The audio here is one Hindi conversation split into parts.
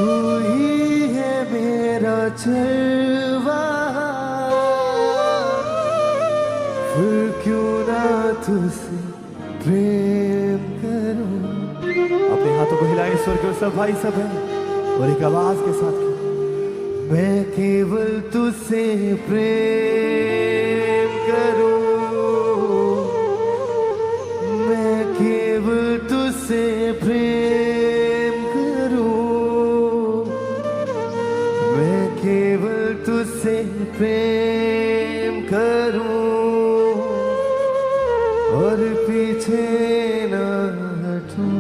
तू ही है मेरा जलवा, फिर क्यों ना तुझसे प्रेम करूं। अपने हाथों को हिलाएं, स्वर के सब भाई सब है और एक आवाज के साथ मैं केवल तुझसे प्रेम करूं, मैं केवल तुझसे प्रेम करूं, मैं केवल तुझसे प्रेम करूं और पीछे न हटूं।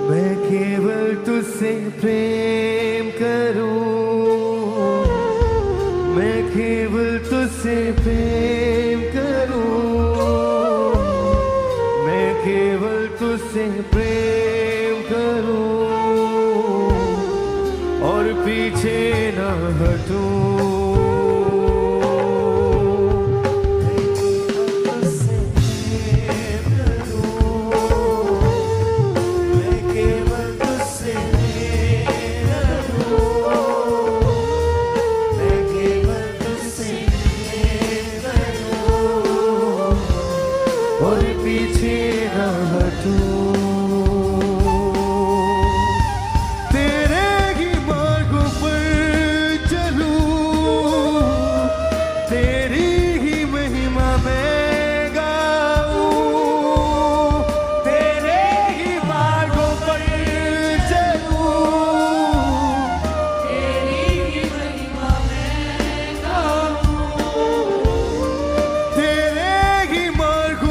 मैं केवल तुझसे प्रेम करूं, मैं केवल तुझसे प्रेम करूं, मैं केवल तुझसे प्रेम करूं और पीछे न हटूं। और पीछे न हटूं, तेरे ही मार्ग पर चलूं, तेरी ही महिमा मैं गाऊं, तेरे ही मार्ग पर चलूं, तेरी ही महिमा मैं गाऊं, तेरे ही मार्ग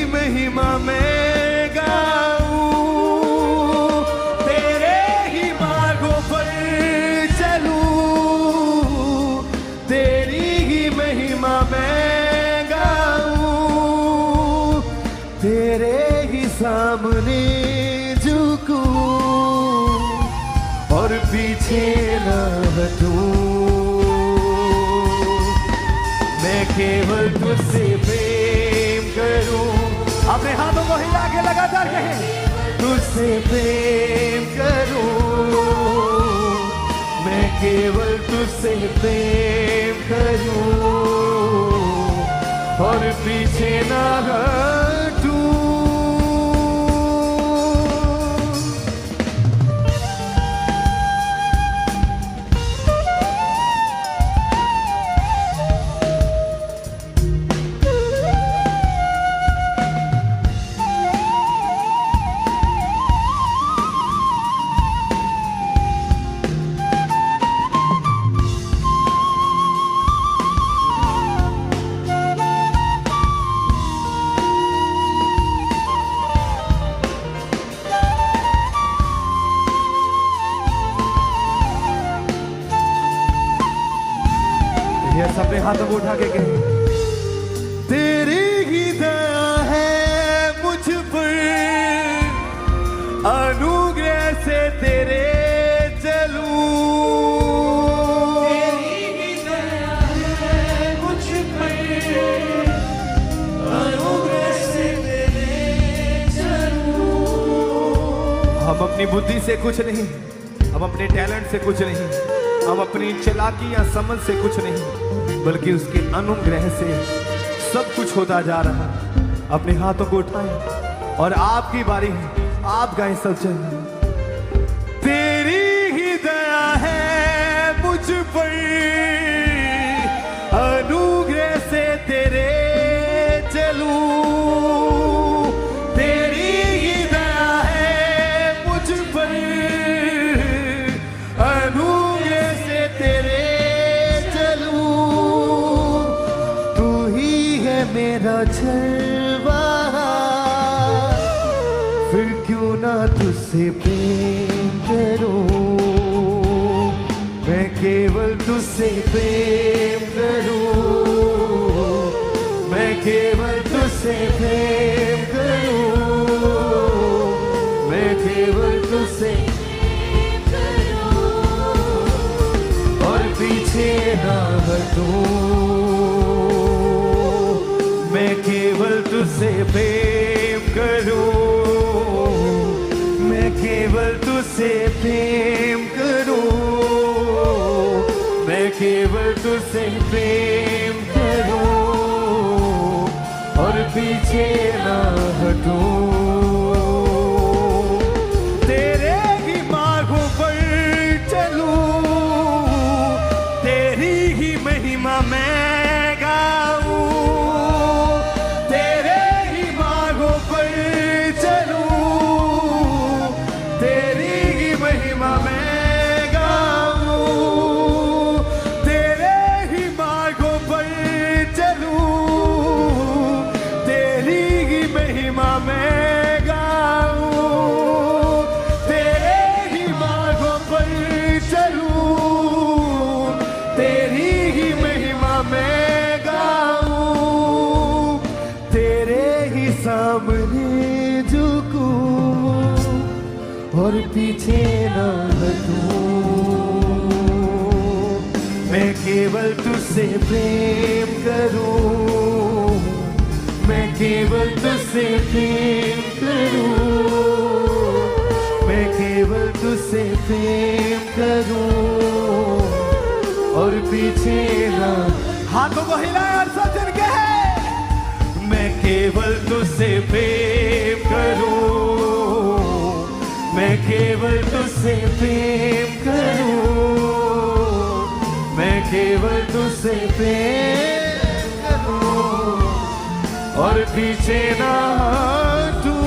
महिमा मैं गाऊं, तेरे ही मार्गों पर चलूं, तेरी ही महिमा मैं गाऊं, तेरे ही सामने झुकूं और पीछे न हटूं। मैं केवल तुझसे प्रेम करूं, अपने हाथों को हिला के लगातार कहें, तुझसे प्रेम करूं, मैं केवल तुझसे प्रेम करूं और पीछे ना हटूं। ये सबने हाथों को उठा के कहे, तेरी ही दया है मुझ पर, अनुग्रह से तेरे चलूं, तेरी ही दया है मुझ पर, अनुग्रह से तेरे चलूं। हम अपनी बुद्धि से कुछ नहीं, हम अपने टैलेंट से कुछ नहीं, हम अपनी चालाकी या समझ से कुछ नहीं, बल्कि उसके अनुग्रह से सब कुछ होता जा रहा। अपने हाथों को उठाएं और आपकी बारी है, आप गाएं सब चल। तेरी ही दया है मुझ पर, अनुग्रह से तेरे चलूं, तेरी ही दया है मुझ पर, अनुग्रह से तेरे चलूं, तू ही है मेरा जलवा, फिर क्यों ना तुझसे प्रेम करूं, मैं केवल तुझसे प्रेम करूं, मैं केवल तुझसे प्रेम करूं, मैं केवल तुझसे प्रेम करूं और पीछे ना हटूं, मैं केवल तुझसे तुझसे प्रेम करूं, मैं केवल तुझसे प्रेम करूं, मैं केवल तुझसे प्रेम करूं और पीछे ना हटूं। तेरे ही मार्गों पर चलूं, तेरी ही महिमा मैं गाऊं, तेरे ही मार्गों पर चलूं, तेरी ही महिमा मैं गाऊं, तेरे ही मार्गों पर चलूं, तेरी ही महिमा मैं गाऊं, तेरे ही मार्गों पर चलूं, तेरी ही महिमा मैं गाऊं, तेरे ही सामने झुकूं और पीछे ना हटूं। मैं केवल तुझसे प्रेम करूं, मैं केवल तुझसे प्रेम करूं, मैं केवल तुझसे प्रेम करूं और पीछे ना। हाथों को हिलाए और सजन के मैं केवल तुझसे प्रेम करूं, मैं केवल तुझसे प्रेम करूं, मैं केवल तुझसे प्रेम करूं और पीछे ना हटूं।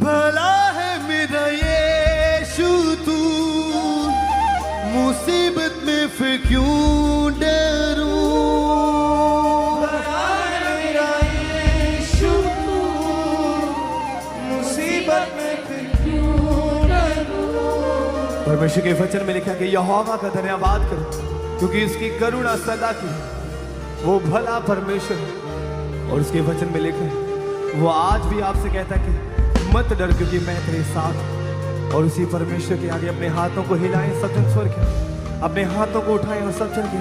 भला है मेरा यीशु तू, मुसीबत में फिर क्यों डरूं। भला है मेरा यीशु तू, मुसीबत में फिर क्यों डरूं। परमेश्वर के वचन में लिखा कि यहोवा का धन्यवाद करो क्योंकि इसकी करुणा सदा की, वो भला परमेश्वर है। और उसके वचन में लिखा है वो आज भी आपसे कहता है कि मत डर क्योंकि मैं तेरे साथ हूं। और उसी परमेश्वर के आगे अपने हाथों को हिलाएं, सज्जन स्वर के अपने हाथों को उठाएं और सज्जन के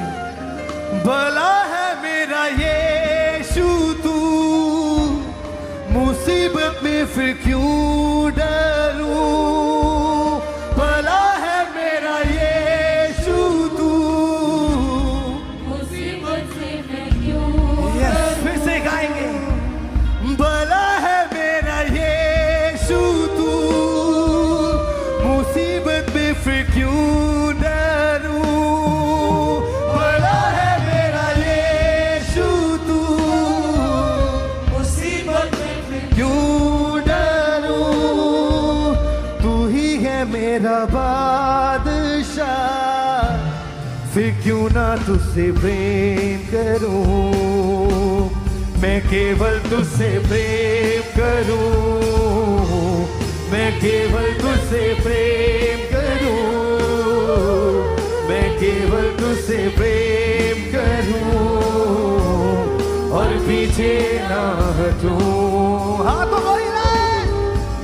भला है मेरा यीशु तू, मुसीबत में फिर क्यों डरूं। भला है मेरा यीशु तू, मुसीबत से मैं क्यों डरूं। फिर से गाएंगे भला है मेरा यीशु तू, मुसीबत में फिर क्यों डरूं। भला है मेरा यीशु तू, मुसीबत में फिर क्यों डरूं। तू ही है मेरा बादशाह, फिर क्यों ना तुझसे प्रेम करूं। मैं केवल तुझसे प्रेम करूं, मैं केवल तुझसे प्रेम करूं, मैं केवल तुझसे प्रेम करूं और पीछे ना हटूं। हाथों को हिलाए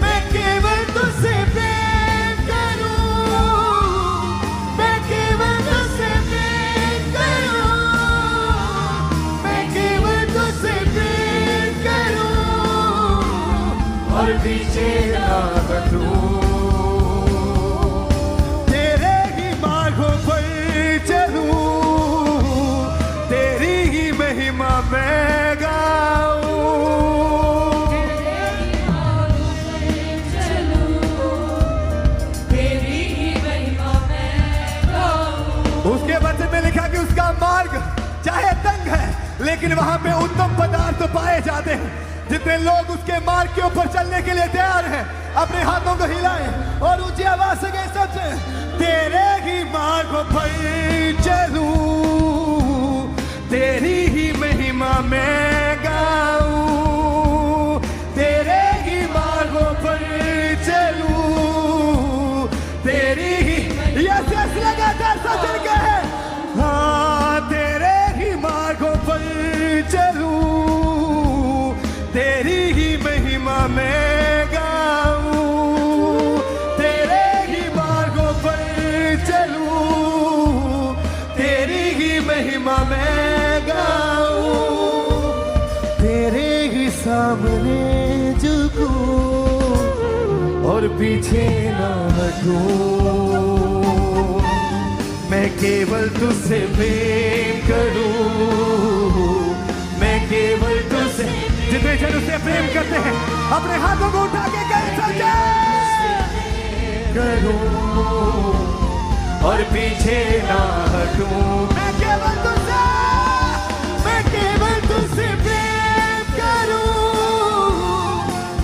मैं केवल तुझसे प्रेम करूं, मैं केवल तुझसे प्रेम करूं, मैं केवल तुझसे प्रेम करूं और पीछे ना हटूं। तेरे ही मार्गों पर चलूं, तेरी ही महिमा मैं गाऊं। तेरे ही मार्गों पर चलूं, तेरी ही महिमा मैं गाऊं। उसके वचन में लिखा कि उसका मार्ग चाहे तंग है लेकिन वहां पे उत्तम पदार्थ पाए जाते हैं। जितने लोग उसके मार्ग के ऊपर चलने के लिए तैयार हैं, अपने हाथों को हिलाएं और ऊंची आवाज से कहें सबसे, तेरे ही मार्गों पर चलूं, तेरी ही महिमा मैं गाऊं, तेरे ही मार्गों पर चलूं, तेरी ही यस यस लगातार सब चल के है, हाँ तेरे ही मार्गों पर चलूं, तेरी ही महिमा मैं गाऊं, तेरे ही मार्गों पर चलूं, तेरी ही महिमा मैं गाऊं, तेरे ही सामने झुकूं और पीछे ना हटूं, मैं केवल तुझसे प्रेम करूं, मैं केवल तुझसे, जितने जन उससे प्रेम करते हैं अपने हाथों को उठा के कहें करूं और पीछे ना हटूं, मैं केवल तुझसे प्रेम करूं,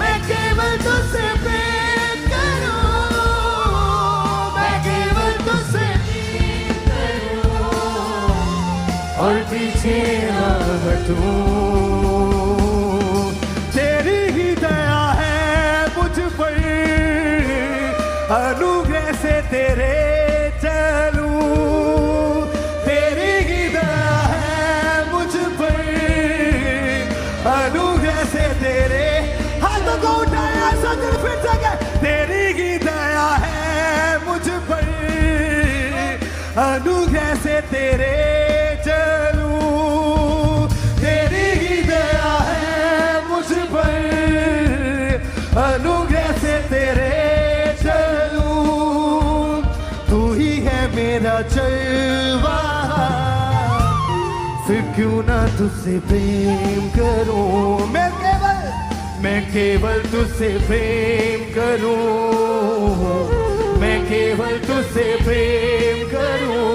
मैं केवल तुझसे प्रेम करूं, मैं केवल तुझसे प्रेम करूं और पीछे ना हटूं, तेरी ही दया है मुझ पर, अनुग्रह से तेरे चलूं, तेरी ही दया है मुझ पर, अनुग्रह से तेरे, हाथों को उठाया सजन फिर जगह, तेरी ही दया है मुझ पर, अनुग्रह से तेरे चलूं, तेरी ही दया है मुझ पर, अनुग्रह से तेरे मेरा चलवाहा, फिर क्यों ना तुझसे प्रेम करूं, मैं केवल तुझसे प्रेम करूं, मैं केवल तुझसे प्रेम करूं,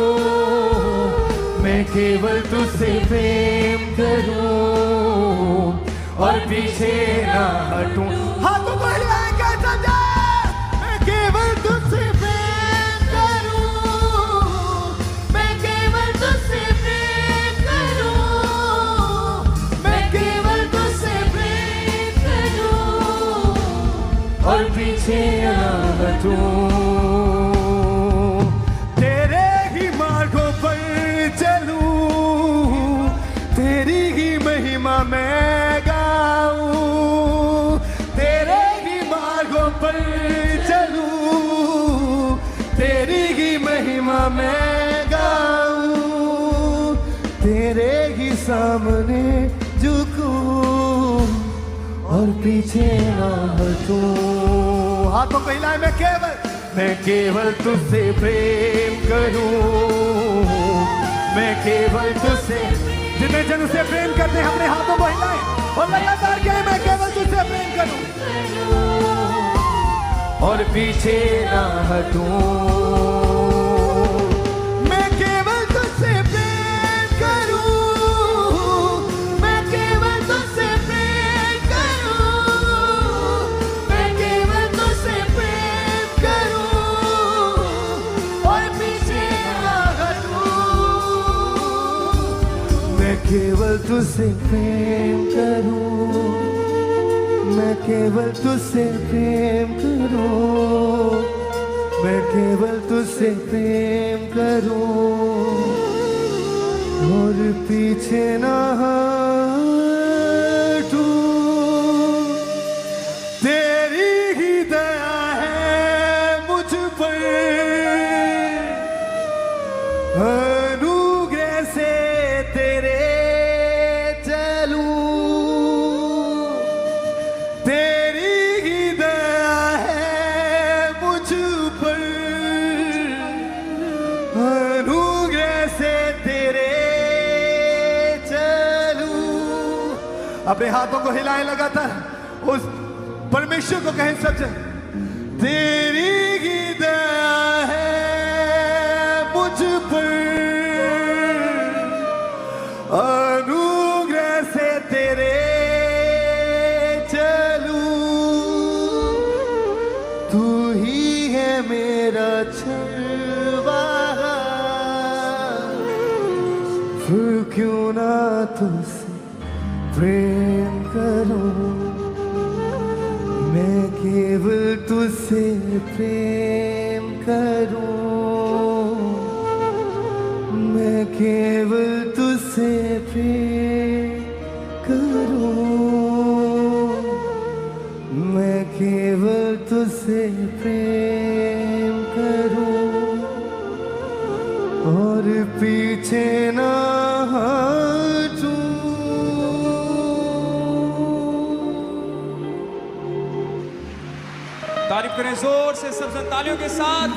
मैं केवल तुझसे प्रेम करूं और पीछे ना हटूं, हाथों को हिलाएंगे सजा, मैं केवल तुझसे और पीछे ना हटूं, तेरे ही मार्गों पर चलूं, तेरी ही महिमा मैं गाऊं, तेरे ही मार्गों पर चलूं, तेरी ही महिमा मैं गाऊं, तेरे ही सामने झुकूं और पीछे ना हटूं, हाथों को हिलाए, मैं केवल तुझसे प्रेम करूं, मैं केवल तुझसे, जितने जन उससे प्रेम करते हैं अपने हाथों को हिलाएं और लगातार कहें, मैं केवल तुझसे प्रेम करूं और पीछे ना हटूं, मैं केवल तुझसे प्रेम करूं, मैं केवल तुझसे प्रेम करूं, मैं केवल तुझसे प्रेम करूं और पीछे ना हटूं, मैं केवल तुझसे प्रेम करूं, मैं केवल तुझसे प्रेम करूं, मैं केवल तुझसे प्रेम करूं और पीछे ना हटूं, तेरी ही दया है मुझ पर, अनुग्रह से तेरे चलूं, तेरी ही दया है मुझ पर, अनुग्रह से तेरे चलूं, अपने हाथों को हिलाएं लगातार, उस परमेश्वर को कहें सबसे, तेरी ही दया है मुझ पर, अनुग्रह से तेरे मेरा छलवा, फिर क्यों ना तुझसे प्रेम करूं, मैं केवल तुझसे प्रेम करूं, मैं केवल तुझसे प्रेम करूं, मैं केवल तुझसे प्रेम करूं, और पीछे ना हटूं। तारीफ करें जोर से सब तालियों के साथ।